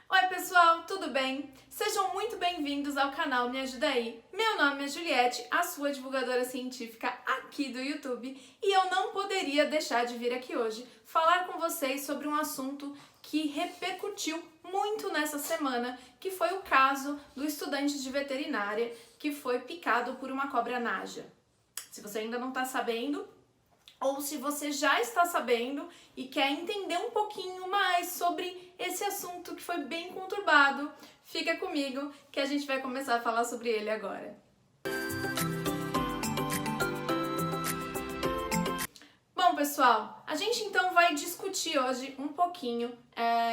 Oi pessoal, tudo bem? Sejam muito bem-vindos ao canal Me Ajuda Aí. Meu nome é Juliette, a sua divulgadora científica aqui do YouTube, e eu não poderia deixar de vir aqui hoje falar com vocês sobre um assunto que repercutiu muito nessa semana, que foi o caso do estudante de veterinária que foi picado por uma cobra naja. Se você ainda não está sabendo, ou se você já está sabendo e quer entender um pouquinho mais sobre esse assunto que foi bem conturbado, fica comigo que a gente vai começar a falar sobre ele agora. Bom, pessoal, a gente então vai discutir hoje um pouquinho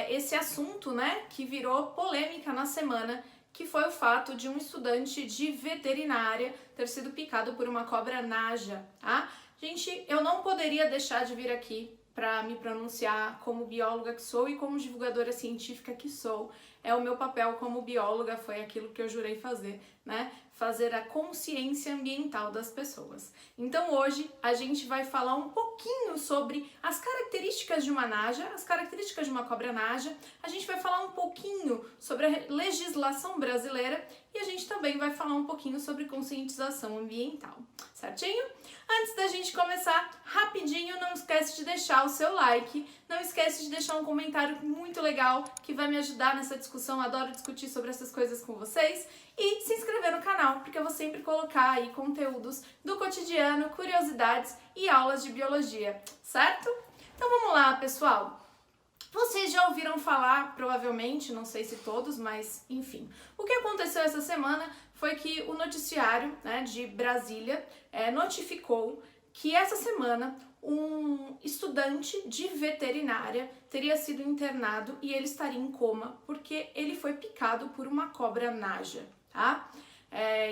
esse assunto, né, que virou polêmica na semana, que foi o fato de um estudante de veterinária ter sido picado por uma cobra naja, tá? Gente, eu não poderia deixar de vir aqui para me pronunciar como bióloga que sou e como divulgadora científica que sou. É o meu papel como bióloga, foi aquilo que eu jurei fazer, né? Fazer a consciência ambiental das pessoas. Então hoje a gente vai falar um pouquinho sobre as características de uma naja, as características de uma cobra naja, a gente vai falar um pouquinho sobre a legislação brasileira e a gente também vai falar um pouquinho sobre conscientização ambiental, certinho? Antes da gente começar, rapidinho, não esquece de deixar o seu like, não esquece de deixar um comentário muito legal que vai me ajudar nessa discussão, adoro discutir sobre essas coisas com vocês, e se inscrever no canal, porque eu vou sempre colocar aí conteúdos do cotidiano, curiosidades e aulas de biologia, certo? Então vamos lá, pessoal! Vocês já ouviram falar, provavelmente, não sei se todos, mas enfim. O que aconteceu essa semana foi que o noticiário, né, de Brasília notificou que essa semana um estudante de veterinária teria sido internado e ele estaria em coma porque ele foi picado por uma cobra naja, tá?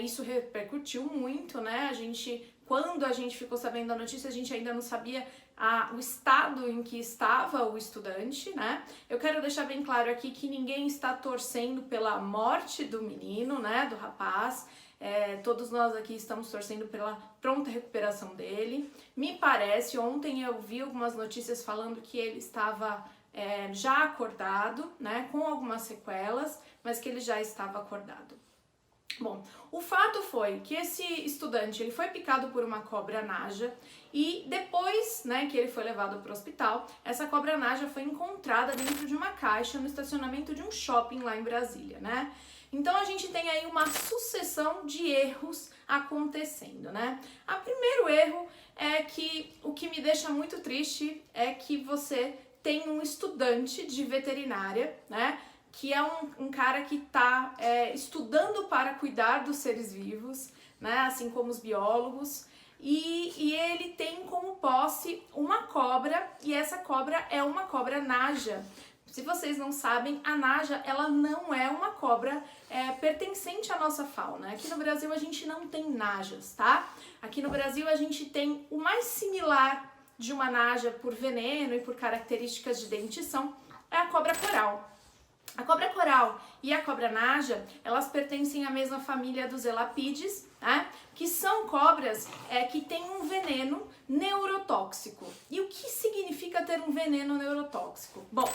Isso repercutiu muito, né? Quando a gente ficou sabendo da notícia, a gente ainda não sabia o estado em que estava o estudante, né? Eu quero deixar bem claro aqui que ninguém está torcendo pela morte do menino, né? Do rapaz. Todos nós aqui estamos torcendo pela pronta recuperação dele. Me parece, ontem eu vi algumas notícias falando que ele estava já acordado, né? Com algumas sequelas, mas que ele já estava acordado. Bom, o fato foi que esse estudante ele foi picado por uma cobra naja e depois, né, que ele foi levado para o hospital, essa cobra naja foi encontrada dentro de uma caixa no estacionamento de um shopping lá em Brasília, né? Então a gente tem aí uma sucessão de erros acontecendo, né? O primeiro erro é que o que me deixa muito triste é que você tem um estudante de veterinária, né? Que é um cara que está estudando para cuidar dos seres vivos, né, assim como os biólogos, e ele tem como posse uma cobra, e essa cobra é uma cobra naja. Se vocês não sabem, a naja ela não é uma cobra pertencente à nossa fauna. Aqui no Brasil a gente não tem najas, tá? Aqui no Brasil a gente tem o mais similar de uma naja por veneno e por características de dentição é a cobra coral. A cobra coral e a cobra naja, elas pertencem à mesma família dos elapídeos, né? Que são cobras que têm um veneno neurotóxico. E o que significa ter um veneno neurotóxico? Bom,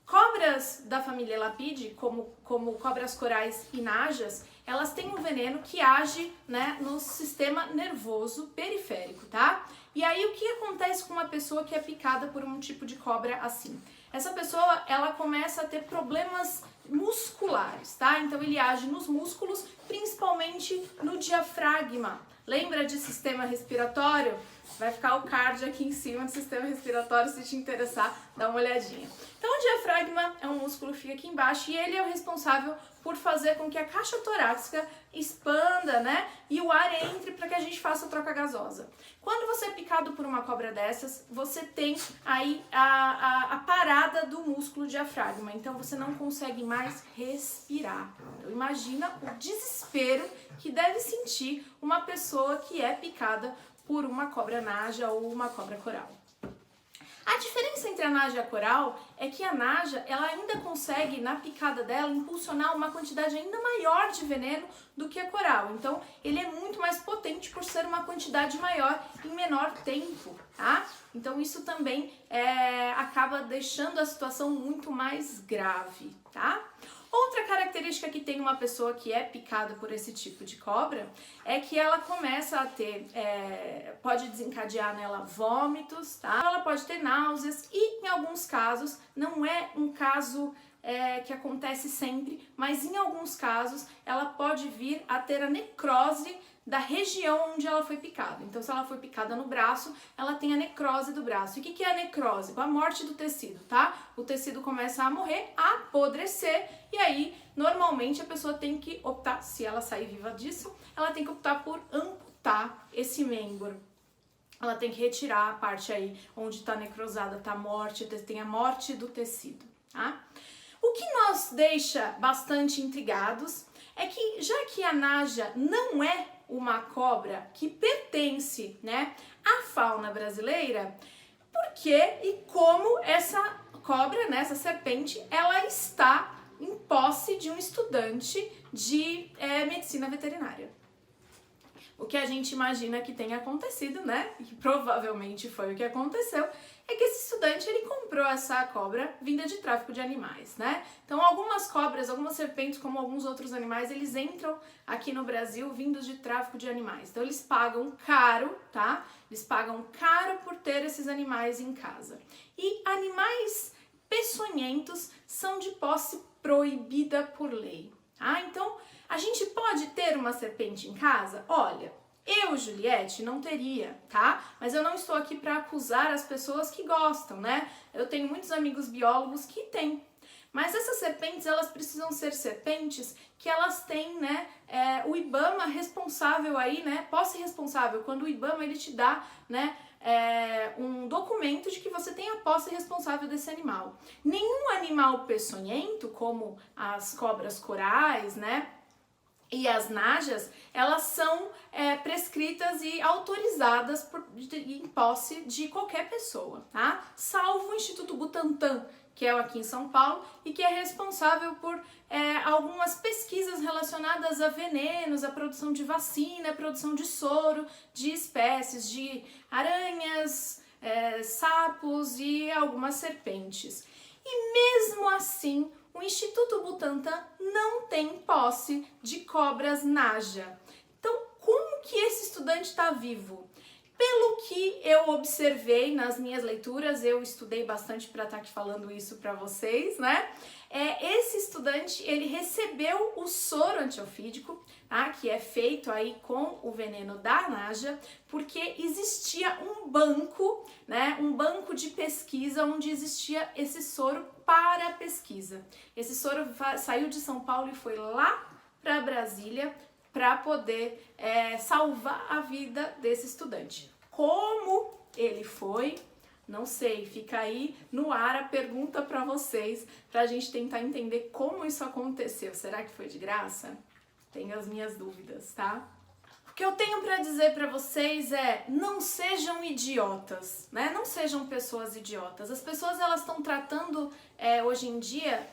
cobras da família elapide, como cobras corais e najas, elas têm um veneno que age, né, no sistema nervoso periférico, tá? E aí o que acontece com uma pessoa que é picada por um tipo de cobra assim? Essa pessoa, ela começa a ter problemas musculares, tá? Então ele age nos músculos, principalmente no diafragma. Lembra de sistema respiratório? Vai ficar o card aqui em cima do sistema respiratório, se te interessar, dá uma olhadinha. Então o diafragma é um músculo que fica aqui embaixo e ele é o responsável por fazer com que a caixa torácica expanda, né? E o ar entre para que a gente faça a troca gasosa. Quando você é picado por uma cobra dessas, você tem aí a parada do músculo diafragma. Então você não consegue mais respirar. Então imagina o desespero que deve sentir uma pessoa que é picada por uma cobra naja ou uma cobra coral. A diferença entre a naja e a coral é que a naja, ela ainda consegue, na picada dela, impulsionar uma quantidade ainda maior de veneno do que a coral. Então, ele é muito mais potente por ser uma quantidade maior em menor tempo, tá? Então, isso também acaba deixando a situação muito mais grave, tá? característica que tem uma pessoa que é picada por esse tipo de cobra é que ela começa a ter, pode desencadear nela vômitos, tá? Ela pode ter náuseas e, em alguns casos, não é um caso que acontece sempre, mas em alguns casos ela pode vir a ter a necrose da região onde ela foi picada. Então, se ela foi picada no braço, ela tem a necrose do braço. E o que é a necrose? A morte do tecido, tá? O tecido começa a morrer, a apodrecer, e aí, normalmente, a pessoa tem que optar, se ela sair viva disso, ela tem que optar por amputar esse membro. Ela tem que retirar a parte aí onde tá necrosada, tá morte, tem a morte do tecido, tá? O que nos deixa bastante intrigados é que, já que a naja não é uma cobra que pertence, né, à fauna brasileira, por que e como essa cobra, né, essa serpente, ela está em posse de um estudante de medicina veterinária? O que a gente imagina que tenha acontecido, né, e provavelmente foi o que aconteceu, é que esse estudante, ele comprou essa cobra vinda de tráfico de animais, né? Então, algumas cobras, algumas serpentes, como alguns outros animais, eles entram aqui no Brasil vindos de tráfico de animais. Então, eles pagam caro, tá? Eles pagam caro por ter esses animais em casa. E animais peçonhentos são de posse proibida por lei, tá? Então, a gente pode ter uma serpente em casa? Olha, eu, Juliette, não teria, tá? Mas eu não estou aqui para acusar as pessoas que gostam, né? Eu tenho muitos amigos biólogos que têm. Mas essas serpentes, elas precisam ser serpentes que elas têm, né, o IBAMA responsável aí, né, posse responsável, quando o IBAMA, ele te dá, né, um documento de que você tem a posse responsável desse animal. Nenhum animal peçonhento, como as cobras corais, né, e as najas, elas são prescritas e autorizadas em posse de qualquer pessoa, tá? Salvo o Instituto Butantan, que é aqui em São Paulo e que é responsável por algumas pesquisas relacionadas a venenos, a produção de vacina, a produção de soro, de espécies de aranhas, sapos e algumas serpentes. E mesmo assim, o Instituto Butantan não tem posse de cobras naja. Então, como que esse estudante está vivo? Pelo que eu observei nas minhas leituras, eu estudei bastante para estar aqui falando isso para vocês, né? Esse estudante, ele recebeu o soro antiofídico, tá? Que é feito aí com o veneno da naja, porque existia um banco, né? Um banco de pesquisa onde existia esse soro para pesquisa. Esse soro saiu de São Paulo e foi lá para Brasília para poder salvar a vida desse estudante. Como ele foi, não sei, fica aí no ar a pergunta para vocês, para a gente tentar entender como isso aconteceu. Será que foi de graça? Tenho as minhas dúvidas, tá? O que eu tenho para dizer para vocês não sejam idiotas, né? Não sejam pessoas idiotas. As pessoas, elas estão tratando hoje em dia...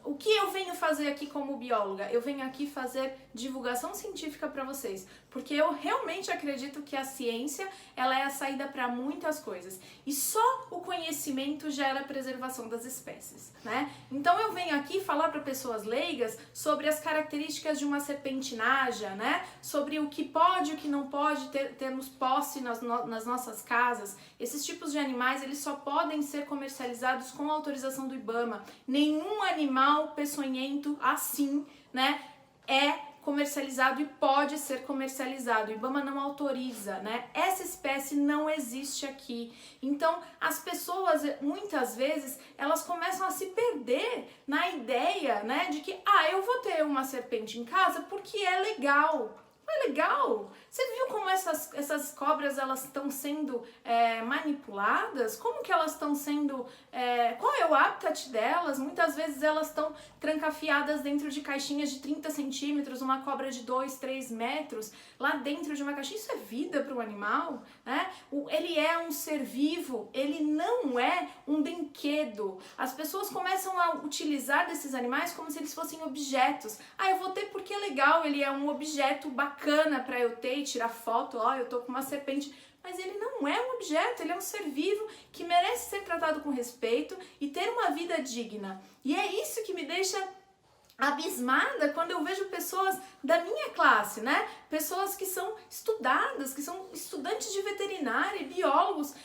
O que eu venho fazer aqui como bióloga? Eu venho aqui fazer divulgação científica para vocês, porque eu realmente acredito que a ciência, ela é a saída para muitas coisas. E só o conhecimento gera a preservação das espécies, né? Então eu venho aqui falar para pessoas leigas sobre as características de uma serpente naja, né? Sobre o que pode e o que não pode termos posse nas nossas casas. Esses tipos de animais, eles só podem ser comercializados com autorização do IBAMA. Nenhum animal peçonhento assim, né, é comercializado e pode ser comercializado. O IBAMA não autoriza, né? Essa espécie não existe aqui. Então, as pessoas, muitas vezes, elas começam a se perder na ideia, né, de que, eu vou ter uma serpente em casa porque é legal. É legal. Você viu como essas cobras, elas estão sendo manipuladas? Como que elas estão sendo... qual é o habitat delas? Muitas vezes elas estão trancafiadas dentro de caixinhas de 30 centímetros, uma cobra de 2, 3 metros, lá dentro de uma caixinha. Isso é vida para o animal, né? Ele é um ser vivo, ele não é um brinquedo. As pessoas começam a utilizar desses animais como se eles fossem objetos. Eu vou ter porque é legal, ele é um objeto bacana para eu ter e tirar foto, eu tô com uma serpente, mas ele não é um objeto, ele é um ser vivo que merece ser tratado com respeito e ter uma vida digna. E é isso que me deixa abismada quando eu vejo pessoas da minha classe, né? Pessoas que são estudadas, que são estudantes de veterinária e biólogos,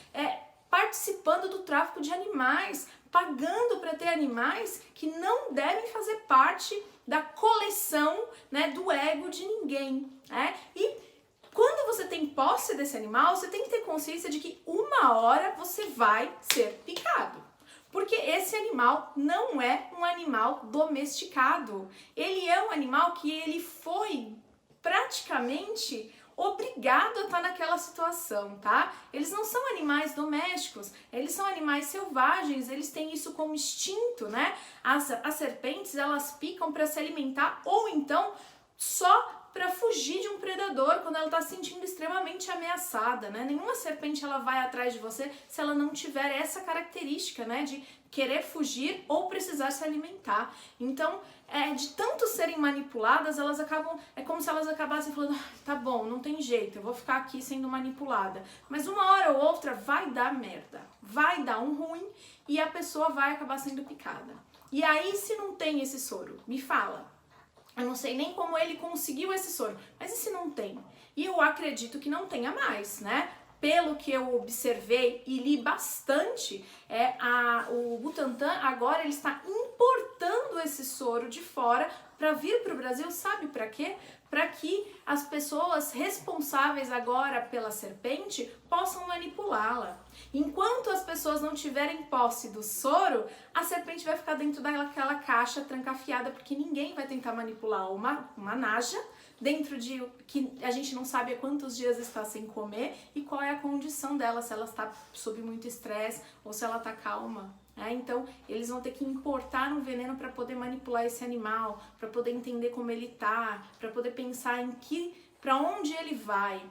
participando do tráfico de animais, pagando para ter animais que não devem fazer parte da coleção, né, do ego de ninguém, né? E quando você tem posse desse animal, você tem que ter consciência de que uma hora você vai ser picado. Porque esse animal não é um animal domesticado. Ele é um animal que ele foi praticamente obrigado a estar naquela situação, tá? Eles não são animais domésticos, eles são animais selvagens, eles têm isso como instinto, né? As serpentes, elas picam para se alimentar ou então só para fugir de um predador quando ela está se sentindo extremamente ameaçada, né? Nenhuma serpente ela vai atrás de você se ela não tiver essa característica, né, de querer fugir ou precisar se alimentar. Então, de tanto serem manipuladas, elas acabam, é como se elas acabassem falando, tá bom, não tem jeito, eu vou ficar aqui sendo manipulada. Mas uma hora ou outra vai dar merda, vai dar um ruim e a pessoa vai acabar sendo picada. E aí, se não tem esse soro, me fala. Eu não sei nem como ele conseguiu esse soro, mas e se não tem? E eu acredito que não tenha mais, né? Pelo que eu observei e li bastante, o Butantan agora ele está importando esse soro de fora para vir para o Brasil, sabe para quê? Para que as pessoas responsáveis agora pela serpente possam manipulá-la. Enquanto as pessoas não tiverem posse do soro, a serpente vai ficar dentro daquela caixa trancafiada, porque ninguém vai tentar manipular uma naja dentro de que a gente não sabe há quantos dias está sem comer e qual é a condição dela, se ela está sob muito estresse ou se ela está calma. Então, eles vão ter que importar um veneno para poder manipular esse animal, para poder entender como ele tá, para poder pensar para onde ele vai.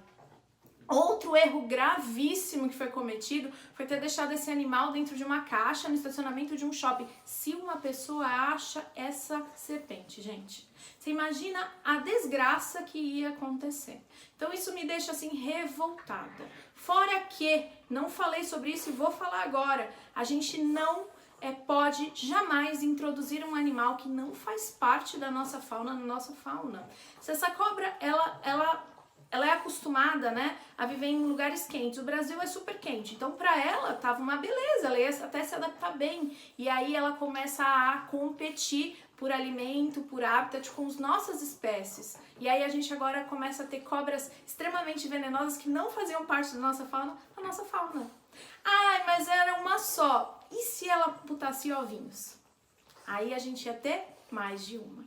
Outro erro gravíssimo que foi cometido foi ter deixado esse animal dentro de uma caixa no estacionamento de um shopping. Se uma pessoa acha essa serpente, gente, você imagina a desgraça que ia acontecer. Então isso me deixa assim revoltada. Fora que, não falei sobre isso e vou falar agora, a gente não pode jamais introduzir um animal que não faz parte da nossa fauna na nossa fauna. Se essa cobra, ela é acostumada, né, a viver em lugares quentes. O Brasil é super quente, então para ela tava uma beleza, ela ia até se adaptar bem. E aí ela começa a competir por alimento, por habitat com as nossas espécies. E aí a gente agora começa a ter cobras extremamente venenosas que não faziam parte da nossa fauna, Ai, mas era uma só. E se ela botasse ovinhos? Aí a gente ia ter mais de uma,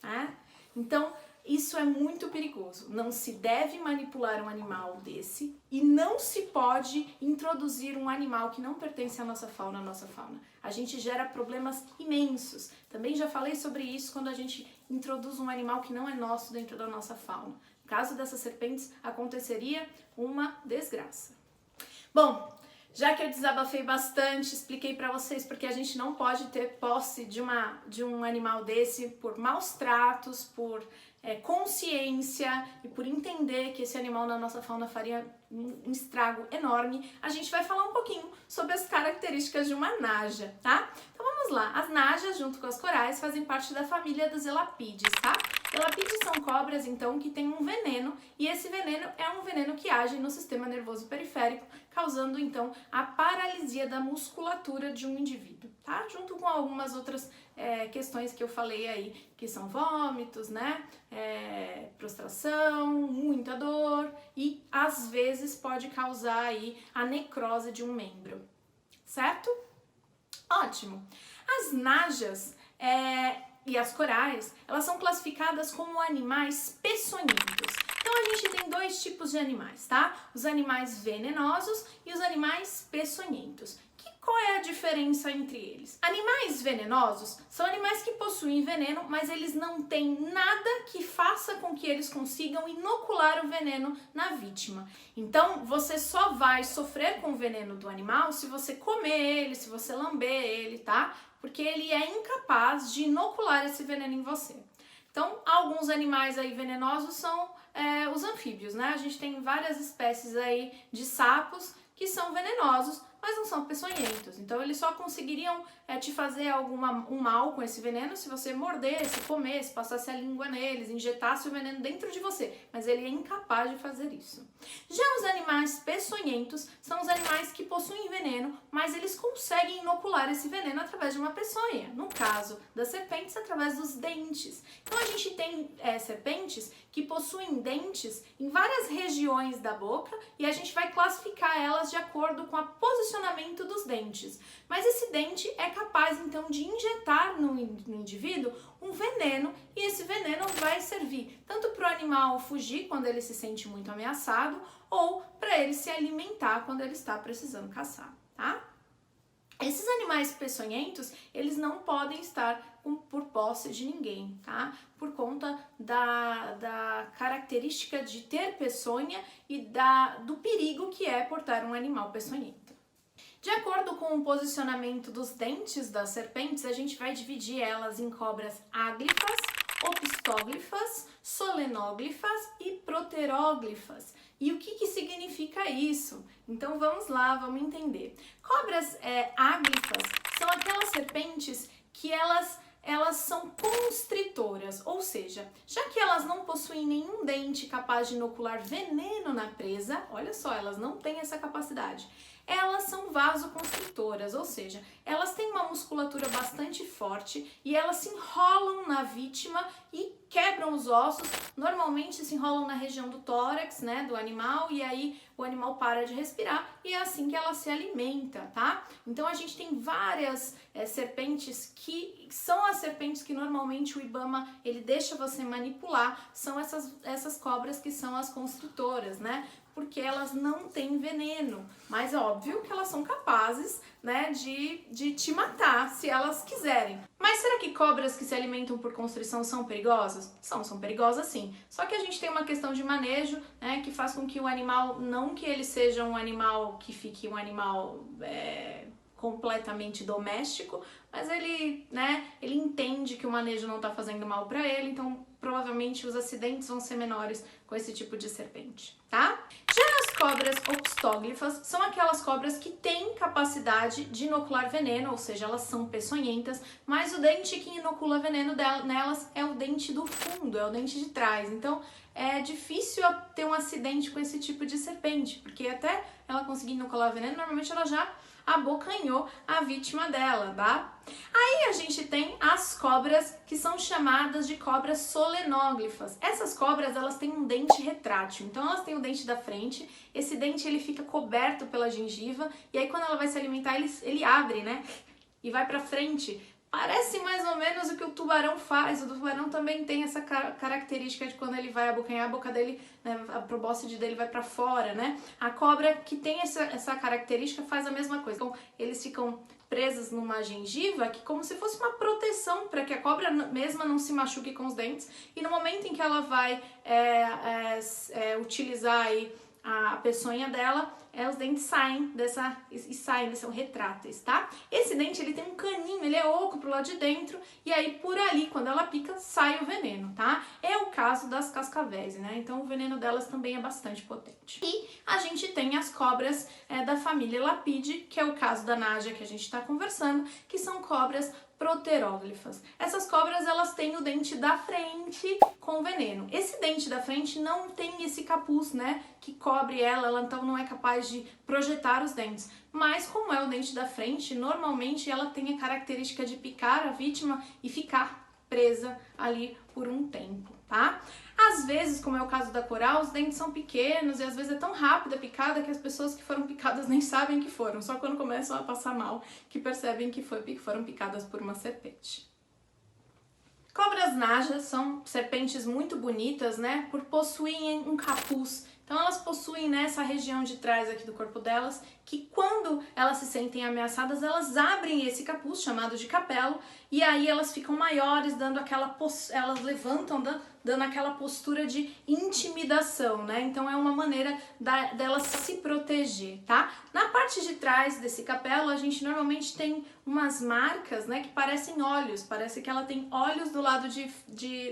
né? Então, isso é muito perigoso. Não se deve manipular um animal desse e não se pode introduzir um animal que não pertence à nossa fauna, A gente gera problemas imensos. Também já falei sobre isso quando a gente introduz um animal que não é nosso dentro da nossa fauna. No caso dessas serpentes, aconteceria uma desgraça. Bom, já que eu desabafei bastante, expliquei para vocês porque a gente não pode ter posse de um animal desse por maus tratos, por consciência e por entender que esse animal na nossa fauna faria um estrago enorme, a gente vai falar um pouquinho sobre as características de uma naja, tá? Então vamos lá, as najas junto com as corais fazem parte da família das elapídeas, tá? Elapídeas são cobras, então, que têm um veneno, e esse veneno é um veneno que age no sistema nervoso periférico, causando, então, a paralisia da musculatura de um indivíduo, tá? Junto com algumas outras questões que eu falei aí, que são vômitos, né? Prostração, muita dor, e às vezes pode causar aí a necrose de um membro, certo? Ótimo! As najas e as corais, elas são classificadas como animais peçonhentos. Então a gente tem dois tipos de animais, tá? Os animais venenosos e os animais peçonhentos. Qual é a diferença entre eles? Animais venenosos são animais que possuem veneno, mas eles não têm nada que faça com que eles consigam inocular o veneno na vítima. Então, você só vai sofrer com o veneno do animal se você comer ele, se você lamber ele, tá? Porque ele é incapaz de inocular esse veneno em você. Então, alguns animais aí venenosos são os anfíbios, né? A gente tem várias espécies aí de sapos que são venenosos, mas não são peçonhentos. Então eles só conseguiriam te fazer um mal com esse veneno se você mordesse, comesse, passasse a língua neles, injetasse o veneno dentro de você, mas ele é incapaz de fazer isso. Já os animais peçonhentos são os animais que possuem veneno, mas eles conseguem inocular esse veneno através de uma peçonha. No caso das serpentes, através dos dentes. Então a gente tem serpentes que possuem dentes em várias regiões da boca e a gente vai classificar elas de acordo com o posicionamento dos dentes. Mas esse dente é capaz então de injetar no indivíduo um veneno e esse veneno vai servir tanto para o animal fugir quando ele se sente muito ameaçado ou para ele se alimentar quando ele está precisando caçar, tá? Esses animais peçonhentos, eles não podem estar por posse de ninguém, tá? Por conta da característica de ter peçonha e do perigo que é portar um animal peçonhento. De acordo com o posicionamento dos dentes das serpentes, a gente vai dividir elas em cobras áglifas, opistóglifas, solenóglifas e proteróglifas. E o que significa isso? Então vamos lá, vamos entender. Cobras áglifas são aquelas serpentes que elas são constritoras, ou seja, já que elas não possuem nenhum dente capaz de inocular veneno na presa, olha só, elas não têm essa capacidade. Elas são vasoconstritoras, ou seja, elas têm uma musculatura bastante forte e elas se enrolam na vítima e quebram os ossos. Normalmente se enrolam na região do tórax, né, do animal, e aí o animal para de respirar e é assim que ela se alimenta, tá? Então a gente tem várias serpentes que são as serpentes que normalmente o IBAMA ele deixa você manipular, são essas cobras que são as constritoras, né? Porque elas não têm veneno, mas é óbvio que elas são capazes, né, de te matar se elas quiserem. Mas será que cobras que se alimentam por constrição são perigosas? São perigosas sim. Só que a gente tem uma questão de manejo, né, que faz com que o animal, não que ele seja um animal que fique um animal completamente doméstico, mas ele entende que o manejo não está fazendo mal para ele, então provavelmente os acidentes vão ser menores com esse tipo de serpente, tá? Já as cobras opistóglifas são aquelas cobras que têm capacidade de inocular veneno, ou seja, elas são peçonhentas, mas o dente que inocula veneno nelas é o dente do fundo, é o dente de trás. Então é difícil ter um acidente com esse tipo de serpente, porque até ela conseguir inocular veneno, normalmente ela já abocanhou a vítima dela, tá? Aí a gente tem as cobras que são chamadas de cobras solenóglifas. Essas cobras, elas têm um dente retrátil, então elas têm o dente da frente, esse dente ele fica coberto pela gengiva e aí quando ela vai se alimentar ele abre, né? E vai pra frente. Parece mais ou menos o que o tubarão faz. O tubarão também tem essa característica de quando ele vai abocanhar, a boca dele, né, a probóscide dele vai para fora, né? A cobra que tem essa característica faz a mesma coisa. Então, eles ficam presos numa gengiva que como se fosse uma proteção para que a cobra mesma não se machuque com os dentes. E no momento em que ela vai utilizar aí a peçonha dela, os dentes saem são retráteis, tá? Esse dente, ele tem um caninho, ele é oco pro lado de dentro, e aí por ali, quando ela pica, sai o veneno, tá? É o caso das cascavéis, né? Então o veneno delas também é bastante potente. E a gente tem as cobras da família Elapidae, que é o caso da Nádia que a gente tá conversando, que são cobras proteróglifas. Essas cobras, elas têm o dente da frente com veneno. Esse dente da frente não tem esse capuz, né, que cobre ela então não é capaz de projetar os dentes. Mas como é o dente da frente, normalmente ela tem a característica de picar a vítima e ficar presa ali por um tempo, tá? Às vezes, como é o caso da coral, os dentes são pequenos e às vezes é tão rápida a picada que as pessoas que foram picadas nem sabem que foram, só quando começam a passar mal que percebem que foram picadas por uma serpente. Cobras najas são serpentes muito bonitas, né, por possuírem um capuz. Então elas possuem nessa região de trás aqui do corpo delas, que quando elas se sentem ameaçadas, elas abrem esse capuz, chamado de capelo, e aí elas ficam maiores, elas levantam, dando aquela postura de intimidação, né? Então é uma maneira delas se proteger, tá? Na parte de trás desse capelo, a gente normalmente tem umas marcas, né, que parecem olhos, parece que ela tem olhos do lado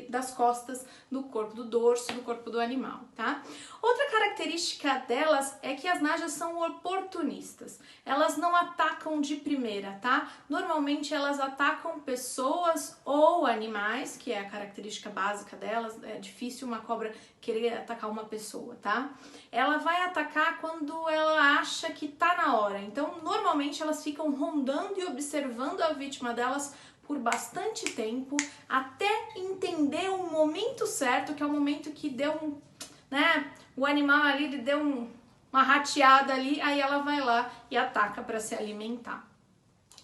das costas do corpo, do dorso do corpo do animal, tá? Outra característica delas é que as najas são oportunistas. oportunistas. Elas não atacam de primeira, tá? Normalmente elas atacam pessoas ou animais, que é a característica básica delas. É difícil uma cobra querer atacar uma pessoa, tá? Ela vai atacar quando ela acha que tá na hora. Então, normalmente elas ficam rondando e observando a vítima delas por bastante tempo, até entender o momento certo, que é o momento que deu o animal ali ele deu uma rateada ali, aí ela vai lá e ataca para se alimentar.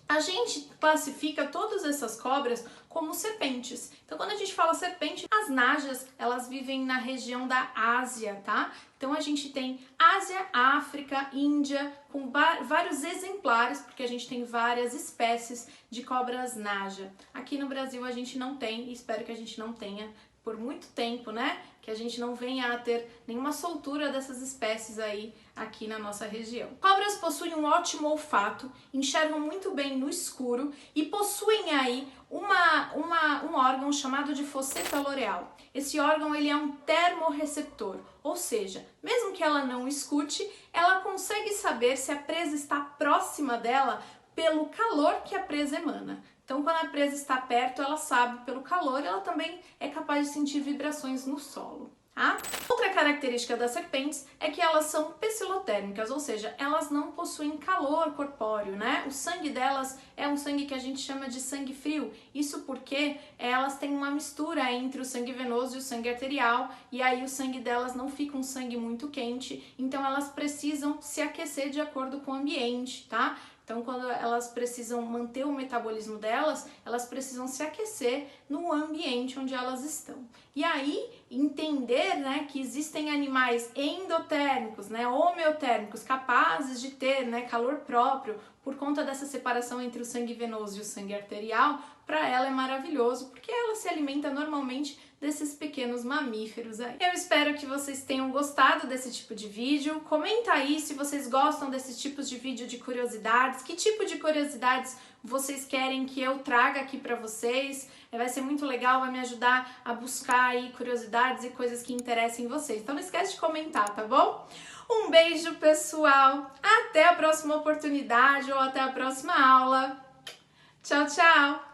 A gente classifica todas essas cobras como serpentes. Então, quando a gente fala serpente, as najas, elas vivem na região da Ásia, tá? Então, a gente tem Ásia, África, Índia, com vários exemplares, porque a gente tem várias espécies de cobras naja. Aqui no Brasil a gente não tem, e espero que a gente não tenha por muito tempo, né? Que a gente não venha a ter nenhuma soltura dessas espécies aí aqui na nossa região. Cobras possuem um ótimo olfato, enxergam muito bem no escuro e possuem aí um órgão chamado de fosseta loreal. Esse órgão ele é um termorreceptor, ou seja, mesmo que ela não escute, ela consegue saber se a presa está próxima dela pelo calor que a presa emana. Então, quando a presa está perto, ela sabe pelo calor, ela também é capaz de sentir vibrações no solo. Tá? Outra característica das serpentes é que elas são pecilotérmicas, ou seja, elas não possuem calor corpóreo, né? O sangue delas é um sangue que a gente chama de sangue frio. Isso porque elas têm uma mistura entre o sangue venoso e o sangue arterial, e aí o sangue delas não fica um sangue muito quente, então elas precisam se aquecer de acordo com o ambiente, tá? Então, quando elas precisam manter o metabolismo delas, elas precisam se aquecer no ambiente onde elas estão. E aí, entender, né, que existem animais endotérmicos, né, homeotérmicos, capazes de ter, né, calor próprio por conta dessa separação entre o sangue venoso e o sangue arterial, para ela é maravilhoso, porque ela se alimenta normalmente desses pequenos mamíferos aí. Eu espero que vocês tenham gostado desse tipo de vídeo. Comenta aí se vocês gostam desses tipos de vídeo de curiosidades, que tipo de curiosidades vocês querem que eu traga aqui para vocês. Vai ser muito legal, vai me ajudar a buscar aí curiosidades e coisas que interessem vocês. Então não esquece de comentar, tá bom? Um beijo, pessoal! Até a próxima oportunidade ou até a próxima aula. Tchau, tchau!